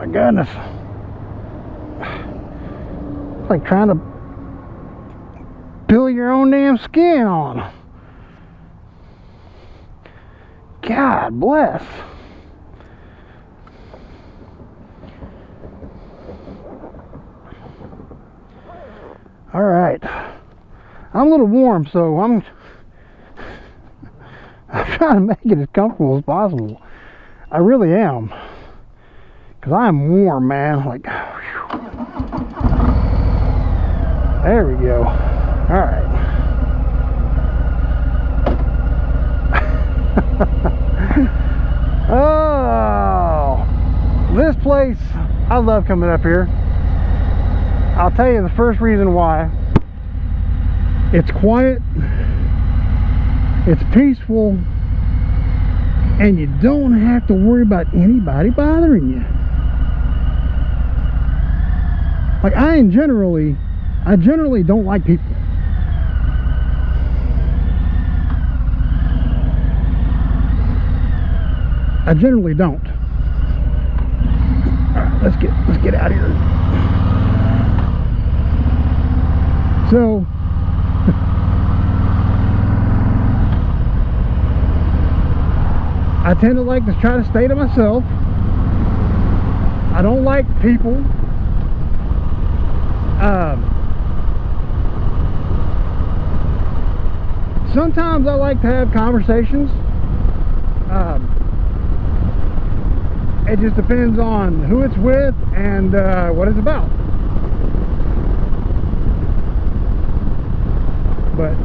My goodness. It's like trying to peel your own damn skin on. God bless. All right. I'm a little warm, so I'm trying to make it as comfortable as possible. I really am. Because I'm warm, man. Like, whew. There we go. All right. Oh, this place, I love coming up here. I'll tell you the first reason why. It's quiet, it's peaceful, and you don't have to worry about anybody bothering you. Like, I generally don't like people. I generally don't. All right, let's get out of here. So I tend to like to try to stay to myself. I don't like people. Sometimes I like to have conversations. It just depends on who it's with and what it's about. But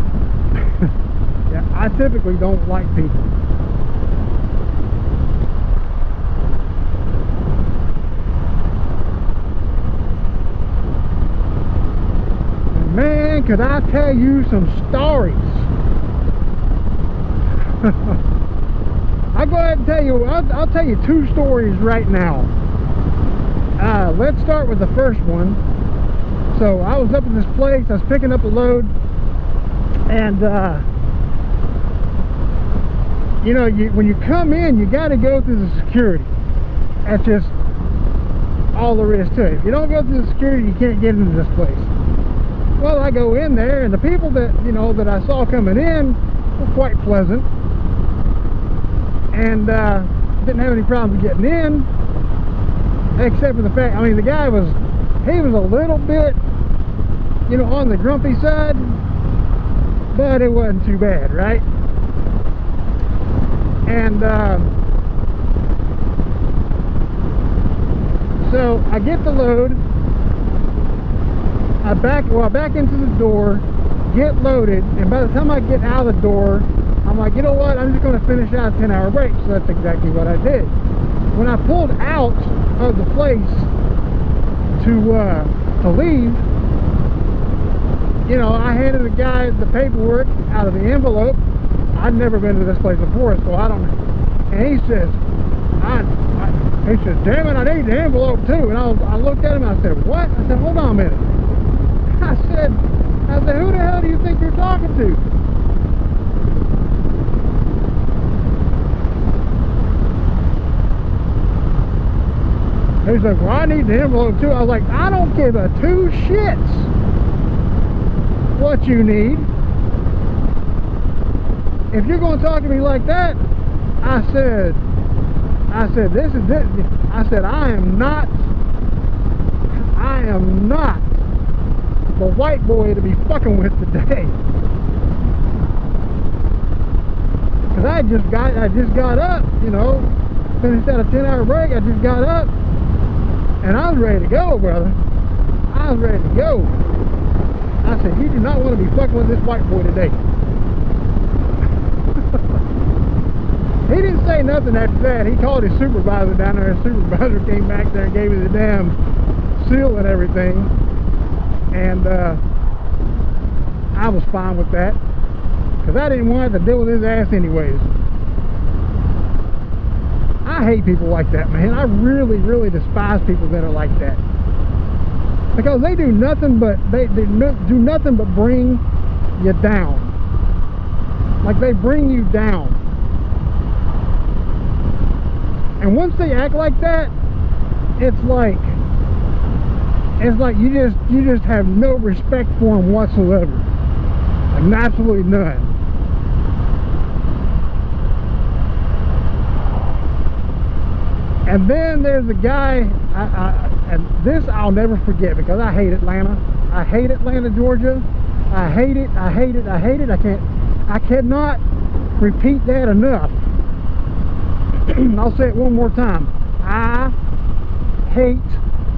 yeah, I typically don't like people. Man, could I tell you some stories? I'll go ahead and tell you, I'll tell you 2 stories right now. Let's start with the first one. So I was up at this place, I was picking up a load, and you know, when you come in, you got to go through the security. That's just all there is to it. If you don't go through the security, you can't get into this place. Well, I go in there, and the people that, you know, that I saw coming in were quite pleasant, and didn't have any problems getting in, except for the fact, I mean, the guy was, he was a little bit, you know, on the grumpy side, but it wasn't too bad, right? And so I get the load, I back into the door, get loaded, and by the time I get out of the door, I'm like, you know what, I'm just going to finish out a 10-hour break. So that's exactly what I did. When I pulled out of the place to leave, you know, I handed the guy the paperwork out of the envelope. I'd never been to this place before, so I don't know. And he says, he says, damn it, I need the envelope too. And I looked at him and I said, what? I said, hold on a minute. I said, who the hell do you think you're talking to? He's like, well, I need the envelope too. I was like, I don't give a 2 shits what you need. If you're going to talk to me like that, I said, this is it. I said, I am not the white boy to be fucking with today. Because I just got up, you know, finished out a 10-hour break. I just got up, and I was ready to go, brother. I was ready to go. I said, you do not want to be fucking with this white boy today. He didn't say nothing after that. He called his supervisor down there. His supervisor came back there and gave me the damn seal and everything. And I was fine with that. Because I didn't want to deal with his ass anyways. I hate people like that, man. I really, really despise people that are like that. Because they do nothing but, do nothing but bring you down. Like, they bring you down. And once they act like that, it's like you just have no respect for them whatsoever, like absolutely none. And then there's a guy, and this I'll never forget, because I hate Atlanta. I hate Atlanta, Georgia. I hate it. I hate it. I hate it. I cannot repeat that enough. I'll say it one more time. I hate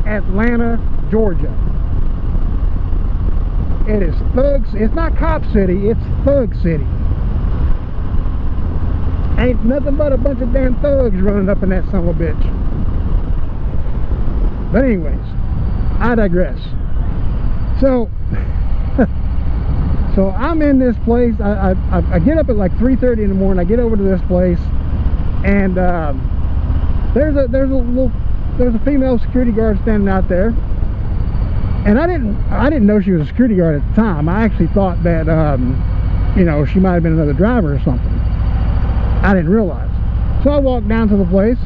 Atlanta, Georgia. It is thugs. It's not cop city, it's thug city. Ain't nothing but a bunch of damn thugs running up in that son of a bitch. But anyways, I digress. So so I'm in this place. I get up at like 3:30 in the morning. I get over to this place, and there's a female security guard standing out there, and I didn't know she was a security guard at the time. I actually thought that you know, she might have been another driver or something. I didn't realize. So I walked down to the place.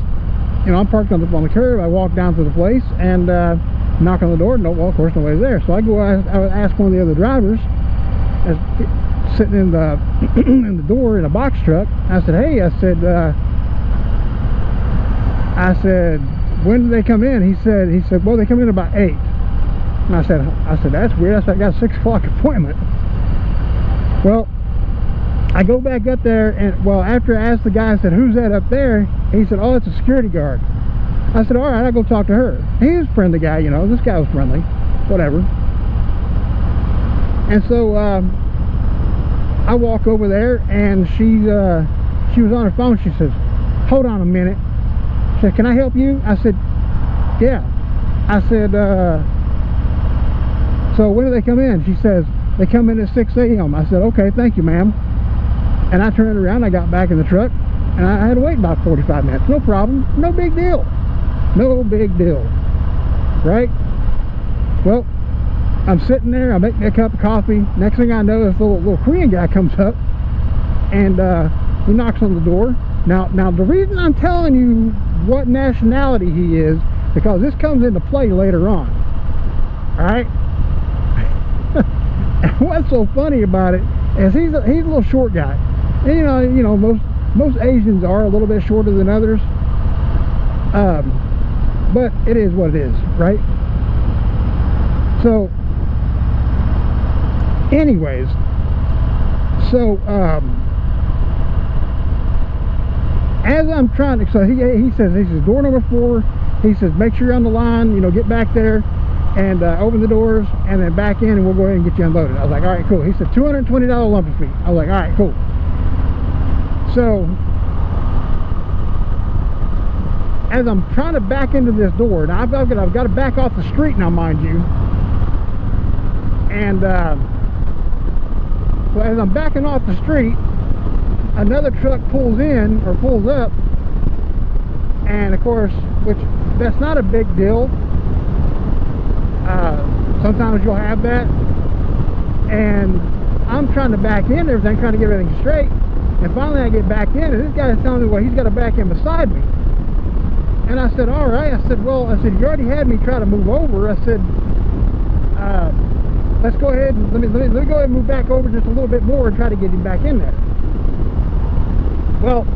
You know, I'm parked on the curb. I walk down to the place and knock on the door. No, well, of course nobody's there. So I go. I ask one of the other drivers, sitting in the in the door in a box truck. I said, "Hey," I said, "When do they come in?" He said, "Well, they come in about 8." And I said, "That's weird. I got a 6 o'clock appointment." Well, I go back up there, and well, after I asked the guy, I said, "Who's that up there?" He said, "Oh, it's a security guard." I said, "All right, I'll go talk to her." He was a friendly guy, you know. This guy was friendly, whatever. And so I walk over there, and she was on her phone. She says, "Hold on a minute." She said, "Can I help you?" I said, "Yeah." I said, "So when do they come in?" She says, "They come in at 6 a.m. I said, "Okay, thank you, ma'am." And I turned around, I got back in the truck, and I had to wait about 45 minutes. No problem, no big deal. No big deal, right? Well, I'm sitting there, I make me a cup of coffee. Next thing I know, this little Korean guy comes up, and he knocks on the door. Now the reason I'm telling you what nationality he is, because this comes into play later on. All right? And what's so funny about it is he's a little short guy. And you know most Asians are a little bit shorter than others. But it is what it is, right? So anyways, so as I'm trying to, so he says door number 4. He says, "Make sure you're on the line, you know, get back there and open the doors and then back in, and we'll go ahead and get you unloaded." I was like, "All right, cool." He said $220 lumber fee. I was like, "All right, cool." So as I'm trying to back into this door, now I've got to back off the street now, mind you. And so as I'm backing off the street, another truck pulls in or pulls up, and of course, which that's not a big deal. Sometimes you'll have that, and I'm trying to back in everything, trying to get everything straight, and finally I get back in, and this guy's telling me, well, he's got to back in beside me. And I said, "All right." I said, "Well," I said, "you already had me try to move over." I said, "Let's go ahead and let me go ahead and move back over just a little bit more and try to get him back in there." Well,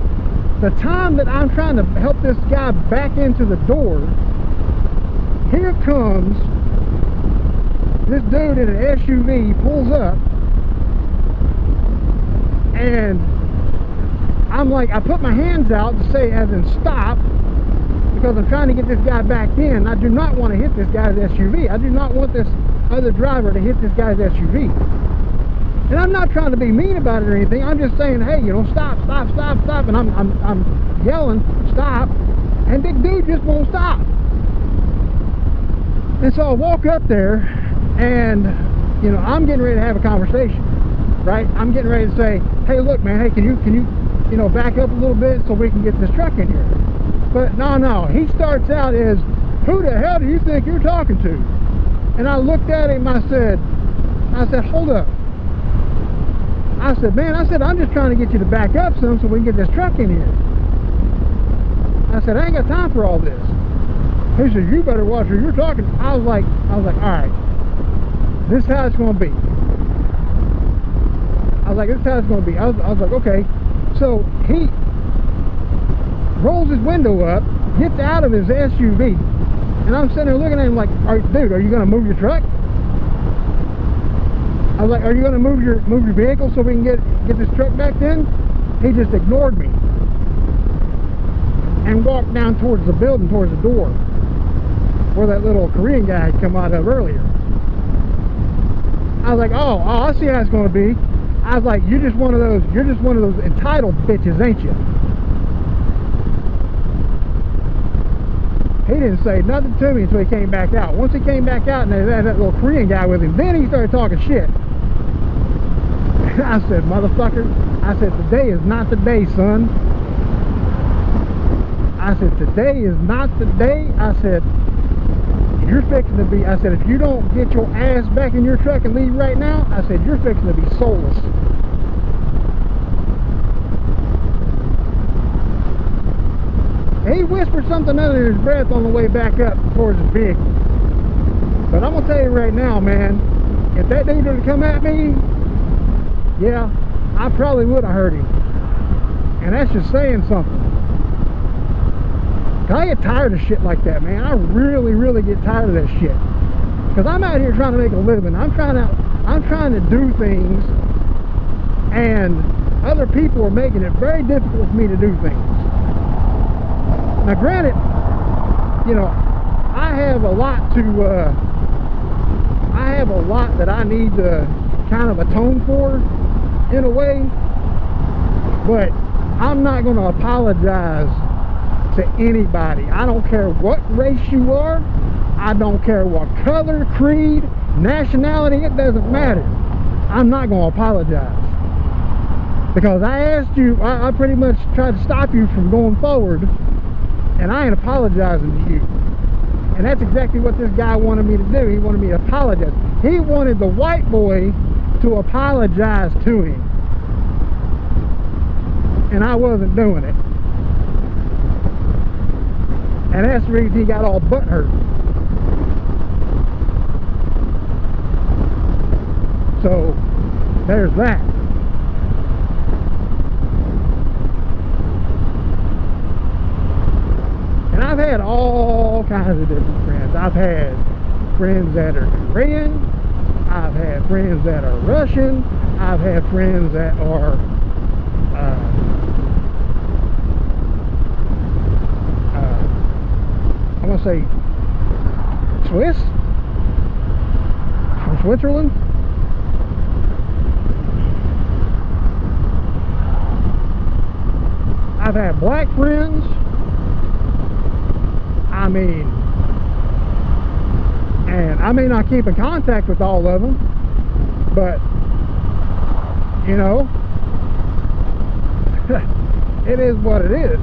the time that I'm trying to help this guy back into the door, here comes this dude in an SUV, pulls up, and I'm like, I put my hands out to say as in stop, because I'm trying to get this guy back in. I do not want to hit this guy's SUV. I do not want this other driver to hit this guy's SUV. And I'm not trying to be mean about it or anything. I'm just saying, hey, you know, stop. And I'm yelling, stop. And big dude just won't stop. And so I walk up there, and, you know, I'm getting ready to have a conversation, right? I'm getting ready to say, "Hey, look, man, hey, can you know, back up a little bit so we can get this truck in here?" But no, he starts out as, "Who the hell do you think you're talking to?" And I looked at him, I said, "Hold up." I said, "Man," I said, "I'm just trying to get you to back up some so we can get this truck in here." I said, "I ain't got time for all this." He said, you better watch who you're talking. I was like, all right, this is how it's going to be. I was like, this is how it's going to be. I was like, okay. So he rolls his window up, gets out of his SUV, and I'm sitting there looking at him like, dude, are you going to move your truck? I was like, are you going to move your vehicle so we can get this truck back in? He just ignored me and walked down towards the building, towards the door where that little Korean guy had come out of earlier. I was like, oh, I see how it's going to be. I was like, you're just one of those entitled bitches, ain't you? He didn't say nothing to me until he came back out. Once he came back out and they had that little Korean guy with him, then he started talking shit. And I said, motherfucker, I said, today is not the day, son. I said, today is not the day. I said, you're fixing to be, I said, if you don't get your ass back in your truck and leave right now, I said, you're fixing to be soulless. He whispered something under his breath on the way back up towards his vehicle. But I'm going to tell you right now, man, if that dude would have come at me, yeah, I probably would have hurt him. And that's just saying something. I get tired of shit like that, man. I really, really get tired of that shit. Because I'm out here trying to make a living. I'm trying to do things, and other people are making it very difficult for me to do things. Now, granted, you know, I have a lot that I need to kind of atone for, in a way, but I'm not going to apologize to anybody. I don't care what race you are. I don't care what color, creed, nationality. It doesn't matter. I'm not going to apologize, because I asked you, I pretty much tried to stop you from going forward, and I ain't apologizing to you. And that's exactly what this guy wanted me to do. He wanted me to apologize. He wanted the white boy to apologize to him, and I wasn't doing it. And that's the reason he got all butthurt. So, there's that. And I've had all kinds of different friends. I've had friends that are Korean. I've had friends that are Russian. I've had friends that are I want to say Swiss, from Switzerland. I've had black friends. I mean, and I may not keep in contact with all of them, but you know, it is what it is.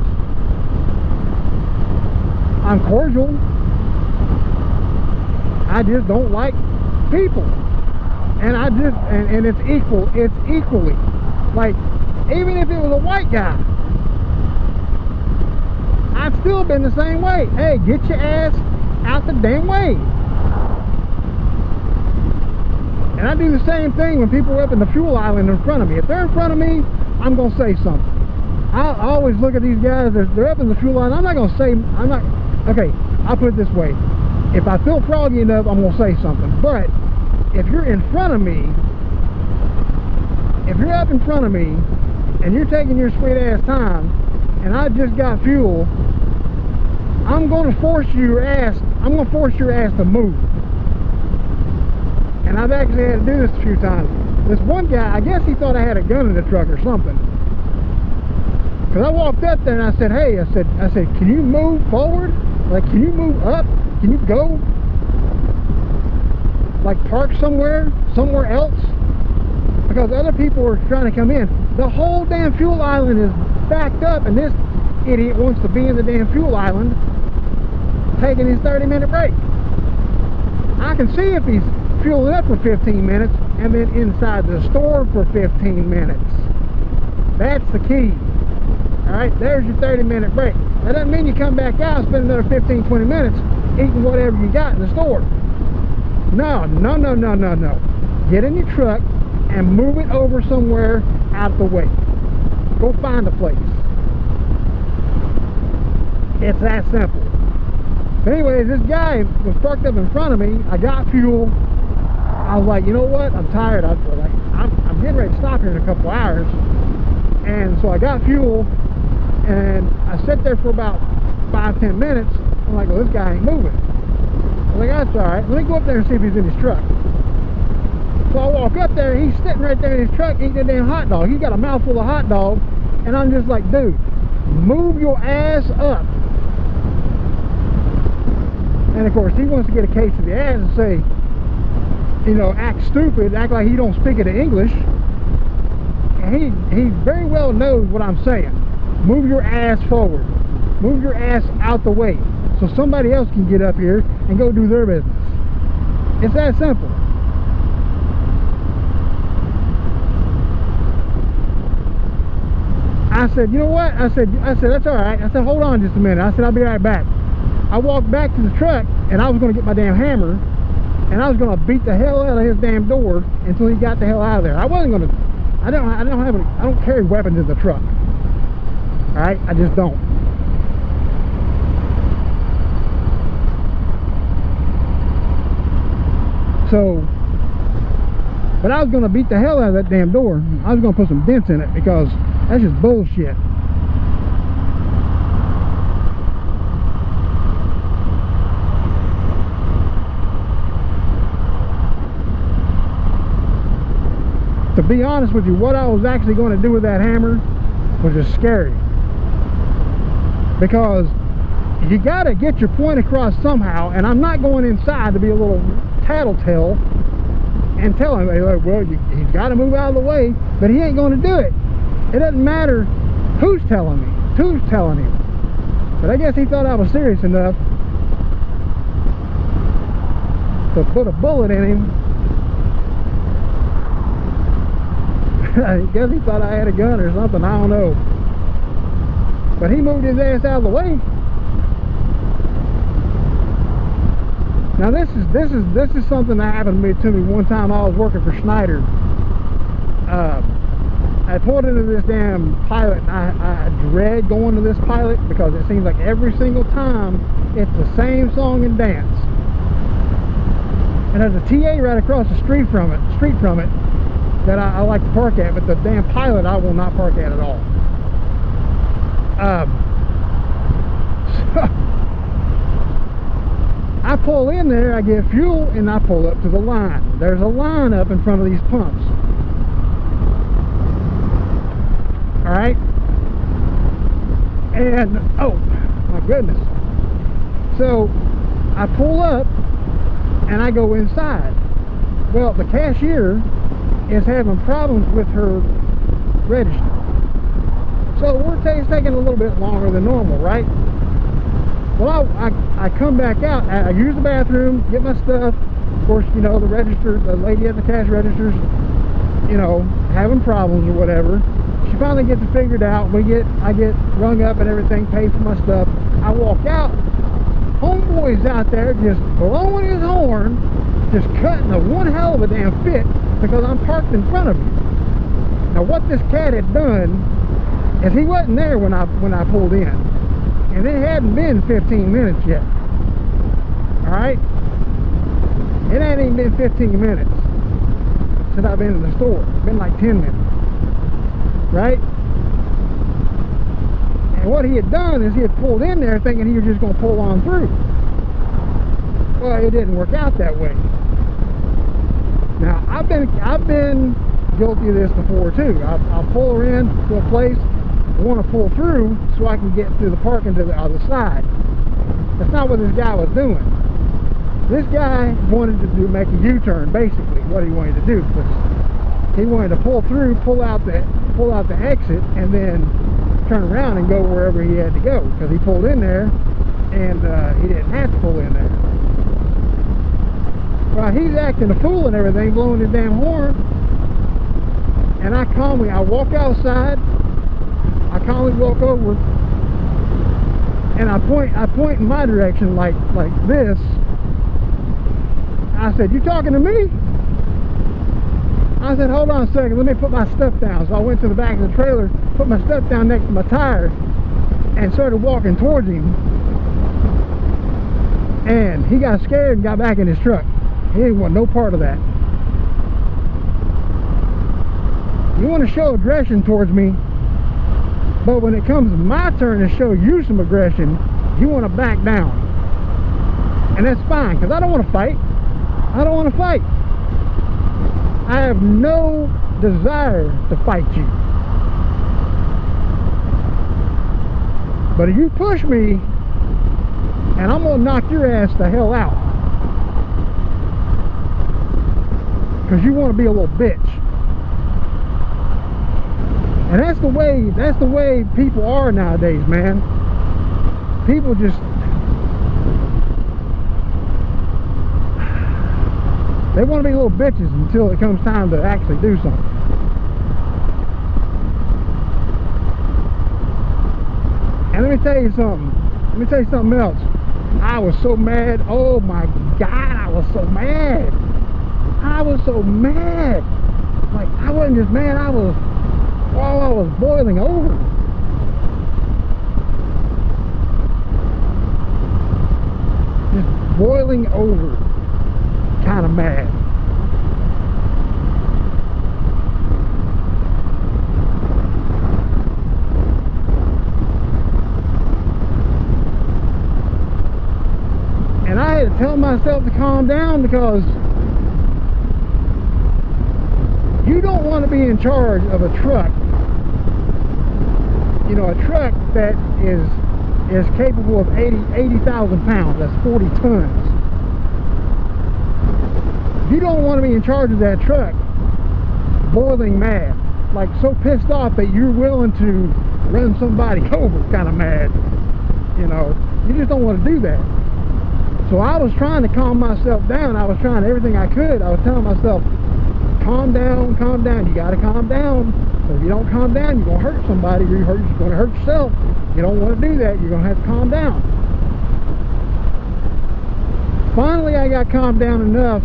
I'm cordial. I just don't like people. And I just, and it's equal. It's equally. Like, even if it was a white guy, I've still been the same way. Hey, get your ass out the damn way. And I do the same thing when people are up in the fuel island in front of me. If they're in front of me, I'm going to say something. I always look at these guys, they're up in the fuel island. I'm not going to say, okay, I'll put it this way. If I feel froggy enough, I'm going to say something. But if you're in front of me, if you're up in front of me and you're taking your sweet ass time and I just got fuel, I'm going to force your ass to move. And I've actually had to do this a few times. This one guy, I guess he thought I had a gun in the truck or something. Because I walked up there and I said, hey, I said, can you move forward? Like, can you move up? Can you go? Like, park somewhere else? Because other people are trying to come in. The whole damn fuel island is backed up, and this idiot wants to be in the damn fuel island taking his 30-minute break. I can see if he's fueling up for 15 minutes and then inside the store for 15 minutes. That's the key. Alright, there's your 30-minute break. That doesn't mean you come back out and spend another 15-20 minutes. eating whatever you got in the store. No, no, no, no, no, no. Get in your truck and move it over somewhere out of the way. Go find a place. It's that simple. But anyways, this guy was parked up in front of me. I got fuel. I was like, you know what? I'm tired. I'm getting ready to stop here in a couple hours. And so I got fuel, and I sat there for about 5-10 minutes. I'm like, well, this guy ain't moving. I'm like, that's all right. Let me go up there and see if he's in his truck. So I walk up there, he's sitting right there in his truck eating a damn hot dog. He's got a mouthful of hot dog, and I'm just like, dude, move your ass up. And of course, he wants to get a case of the ass and say, you know, act stupid, act like he don't speak it in English. And he very well knows what I'm saying. Move your ass forward. Move your ass out the way so somebody else can get up here and go do their business. It's that simple. I said, you know what? I said, that's all right. I said, hold on just a minute. I said, I'll be right back. I walked back to the truck, and I was going to get my damn hammer, and I was going to beat the hell out of his damn door until he got the hell out of there. I wasn't going to. I don't carry weapons in the truck. All right, I just don't. So, but I was going to beat the hell out of that damn door. I was going to put some dents in it because that's just bullshit. To be honest with you, what I was actually going to do with that hammer was just scary. Because you got to get your point across somehow, and I'm not going inside to be a little tattletale and tell him, like, well, he's got to move out of the way, but he ain't going to do it. It doesn't matter who's telling me, who's telling him. But I guess he thought I was serious enough to put a bullet in him. I guess he thought I had a gun or something, I don't know. But he moved his ass out of the way. Now this is something that happened to me one time. I was working for Schneider. I pulled into this damn pilot, and I dread going to this pilot because it seems like every single time it's the same song and dance. And there's a TA right across the street from it that I like to park at, but the damn pilot I will not park at all. So I pull in there, I get fuel, and I pull up to the line. There's a line up in front of these pumps. Alright? And, oh, my goodness. So, I pull up, and I go inside. Well, the cashier is having problems with her register. So it's taking a little bit longer than normal, right? Well, I come back out, I use the bathroom, get my stuff. Of course, you know, the lady at the cash registers, you know, having problems or whatever. She finally gets it figured out. I get rung up and everything, paid for my stuff. I walk out. Homeboy's out there just blowing his horn, just cutting a one hell of a damn fit because I'm parked in front of him. Now what this cat had done is he wasn't there when I pulled in, and it hadn't been 15 minutes yet. Alright? It hadn't even been 15 minutes since I've been in the store. It's been like 10 minutes. Right? And what he had done is he had pulled in there thinking he was just going to pull on through. Well, it didn't work out that way. Now, I've been guilty of this before too. I'll pull her in to a place, I want to pull through so I can get to the parking to the other side. That's not what this guy was doing. This guy wanted to make a U-turn, basically, what he wanted to do. He wanted to pull through, pull out the exit, and then turn around and go wherever he had to go, because he pulled in there and he didn't have to pull in there. Well, he's acting a fool and everything, blowing his damn horn, and I walk outside, I calmly walk over, and I point in my direction like this. I said, "You talking to me?" I said, "Hold on a second, let me put my stuff down." So I went to the back of the trailer, put my stuff down next to my tire, and started walking towards him. And he got scared and got back in his truck. He didn't want no part of that. You want to show aggression towards me, but when it comes my turn to show you some aggression, you want to back down. And that's fine, because I don't want to fight. I don't want to fight. I have no desire to fight you. But if you push me, and I'm going to knock your ass the hell out, because you want to be a little bitch. And that's the way people are nowadays, man. People just, they want to be little bitches until it comes time to actually do something. And let me tell you something. Let me tell you something else. I was so mad. Oh my God, I was so mad. I was so mad. Like, I wasn't just mad, I was boiling over. Just boiling over. Kind of mad. And I had to tell myself to calm down, because you don't want to be in charge of a truck. You know, a truck that is capable of 80,000 pounds. That's 40 tons. You don't want to be in charge of that truck boiling mad, like so pissed off that you're willing to run somebody over, kind of mad. You know, you just don't want to do that. So I was trying to calm myself down. I was trying everything I could. I was telling myself, calm down, calm down. You got to calm down. But if you don't calm down, you're going to hurt somebody, or you're going to hurt yourself. You don't want to do that. You're going to have to calm down. Finally, I got calmed down enough.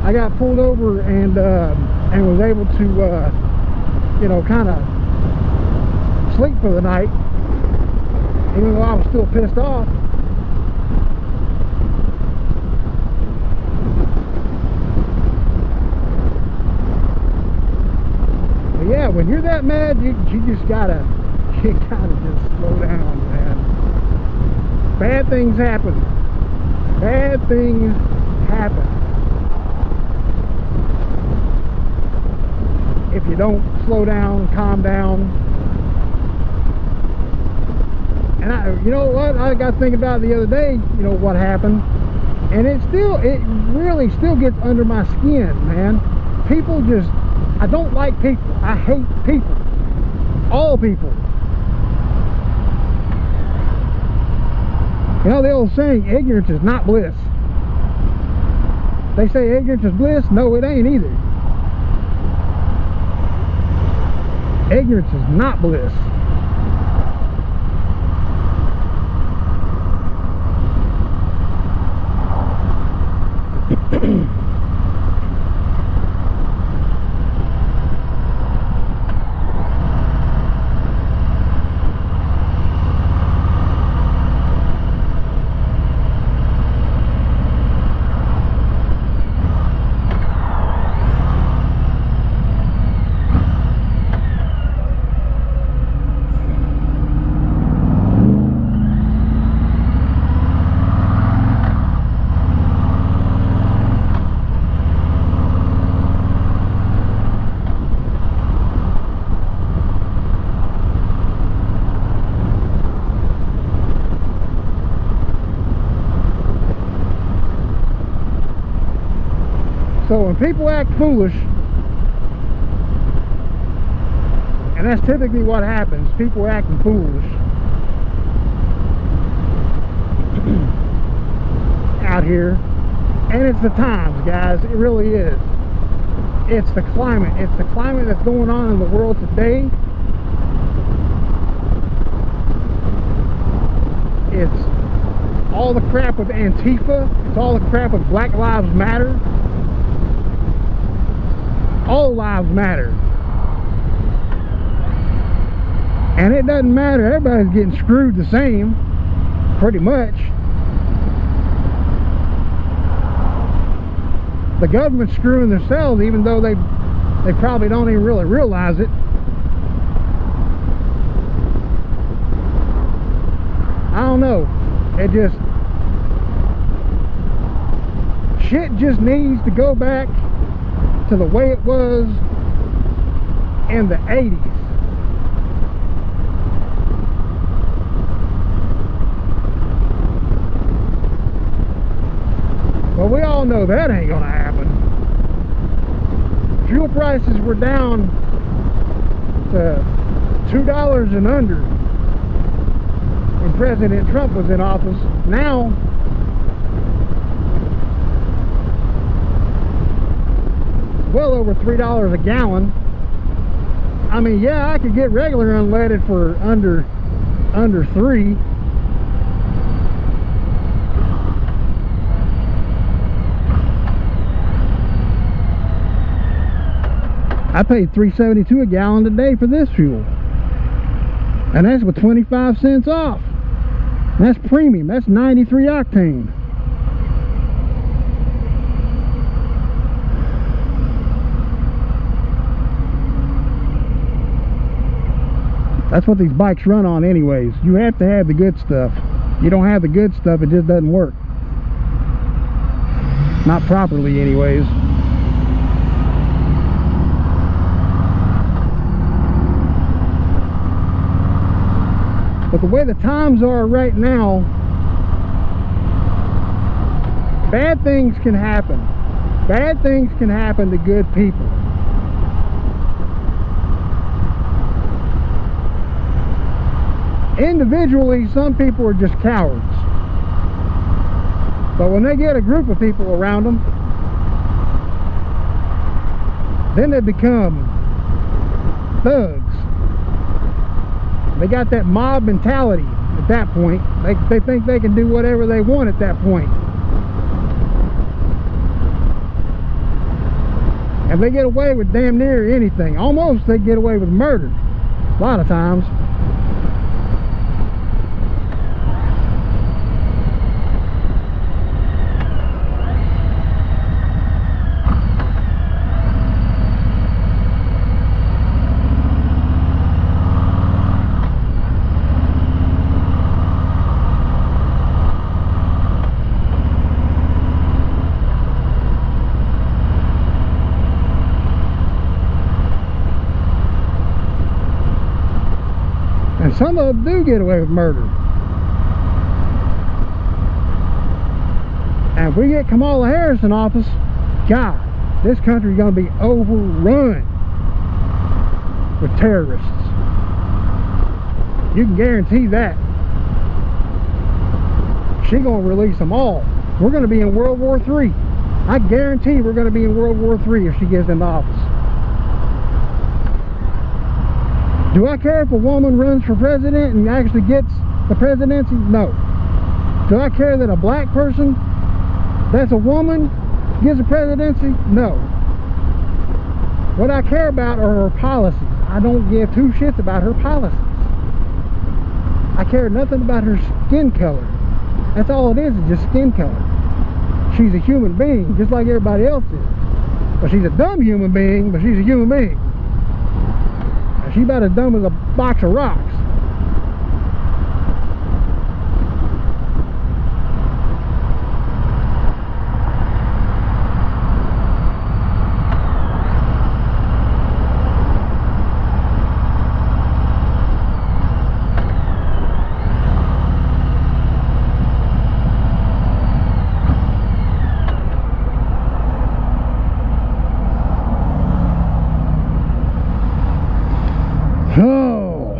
I got pulled over and was able to, you know, kind of sleep for the night, even though I was still pissed off. But yeah, when you're that mad, you just gotta just slow down, man. Bad things happen. Bad things happen if you don't slow down, calm down. And you know what, I got to think about it the other day, you know, what happened, and it really still gets under my skin, man. People just, I don't like people. I hate people. All people. You know the old saying, ignorance is not bliss. They say ignorance is bliss. No, it ain't either. Ignorance is not bliss. So when people act foolish, and that's typically what happens, people acting foolish out here, and it's the times, guys, it really is. It's the climate. It's the climate that's going on in the world today. It's all the crap with Antifa. It's all the crap with Black Lives Matter. All lives matter. And it doesn't matter. Everybody's getting screwed the same, pretty much. The government's screwing themselves, even though they probably don't even really realize it. I don't know. It just, shit just needs to go back to the way it was in the 80s. Well, we all know that ain't gonna happen. Fuel prices were down to $2 and under when President Trump was in office. Now well over $3 a gallon. I mean, yeah, I could get regular unleaded for under $3. I paid $3.72 a gallon today for this fuel, and that's with 25 cents off. And that's premium. That's 93 octane. That's what these bikes run on anyways. You have to have the good stuff. You don't have the good stuff, it just doesn't work. Not properly anyways. But the way the times are right now, bad things can happen. Bad things can happen to good people. Individually, some people are just cowards. But when they get a group of people around them, then they become thugs. They got that mob mentality at that point. They think they can do whatever they want at that point. And they get away with damn near anything. Almost they get away with murder. A lot of times. And some of them do get away with murder. And if we get Kamala Harris in office, God, this country is going to be overrun with terrorists. You can guarantee that. She's going to release them all. We're going to be in World War III. I guarantee we're going to be in World War III if she gets into office. Do I care if a woman runs for president and actually gets the presidency? No. Do I care that a black person that's a woman gets the presidency? No. What I care about are her policies. I don't give two shits about her policies. I care nothing about her skin color. That's all it is just skin color. She's a human being, just like everybody else is. But she's a dumb human being, but she's a human being. She's about as dumb as a box of rocks. Oh.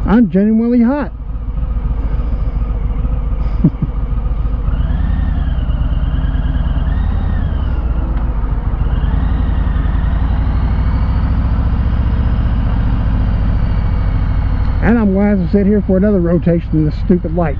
I'm genuinely hot. gonna have to sit here for another rotation in this stupid light.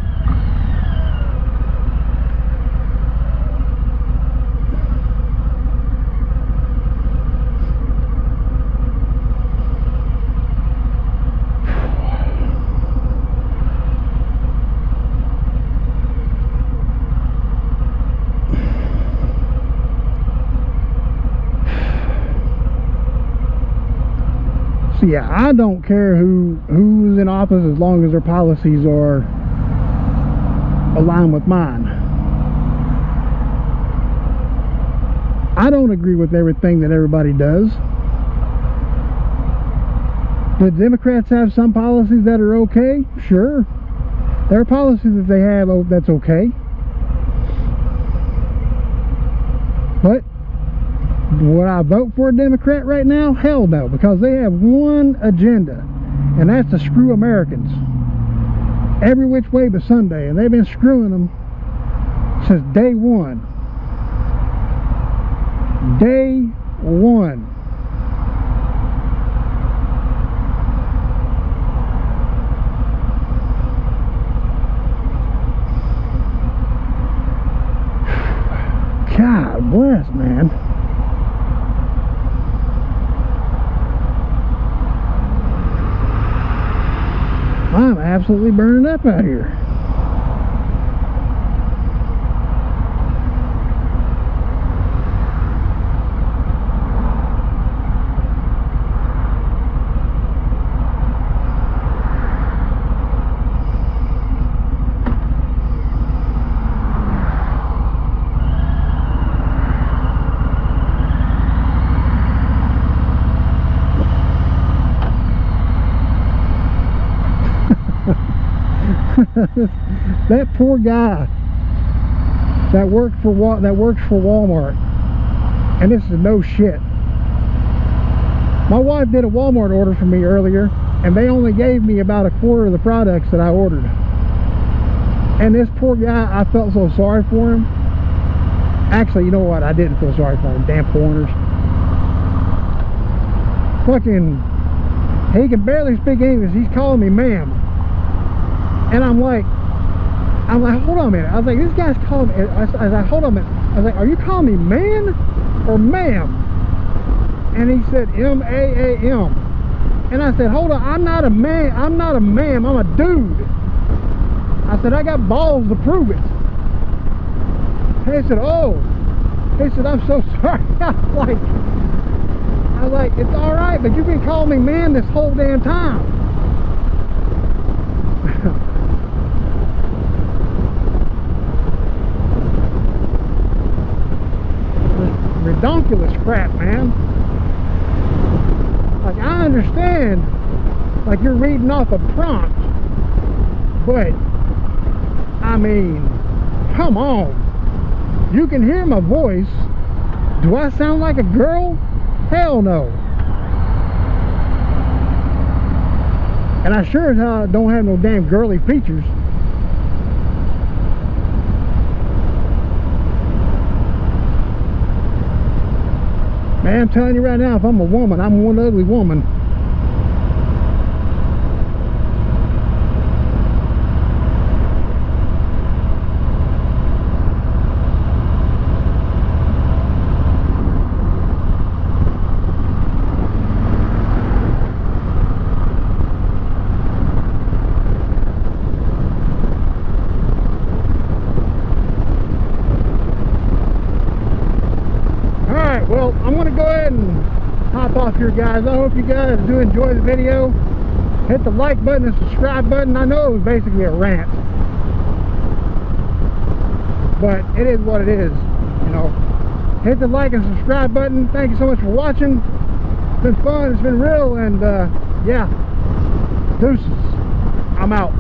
So yeah, I don't care who's in office as long as their policies are aligned with mine. I don't agree with everything that everybody does. The Democrats have some policies that are okay, sure. There are policies that they have that's okay. But would I vote for a Democrat right now? Hell no, because they have one agenda, and that's to screw Americans every which way but Sunday, and they've been screwing them since day one. Day one. God bless, man. I'm absolutely burning up out here. That poor guy that works for Walmart, and this is no shit. My wife did a Walmart order for me earlier, and they only gave me about a quarter of the products that I ordered. And this poor guy, I felt so sorry for him. Actually, you know what? I didn't feel sorry for him. Damn foreigners. Fucking, he can barely speak English. He's calling me ma'am. And I'm like, hold on a minute. I was like, this guy's calling me. I was like, hold on a minute. I was like, are you calling me man or ma'am? And he said, M-A-A-M. And I said, hold on, I'm not a man. I'm not a ma'am. I'm a dude. I said, I got balls to prove it. And he said, oh. He said, I'm so sorry. I was like, it's all right, but you've been calling me man this whole damn time. Redonkulous crap, man. Like, I understand, like, you're reading off a prompt, but I mean, come on. You can hear my voice. Do I sound like a girl? Hell no. And I sure as hell don't have no damn girly features. Man, I'm telling you right now, if I'm a woman, I'm one ugly woman. Well, I'm going to go ahead and hop off here, guys. I hope you guys do enjoy the video. Hit the like button and subscribe button. I know it was basically a rant, but it is what it is, you know. Hit the like and subscribe button. Thank you so much for watching. It's been fun. It's been real. And, yeah, deuces. I'm out.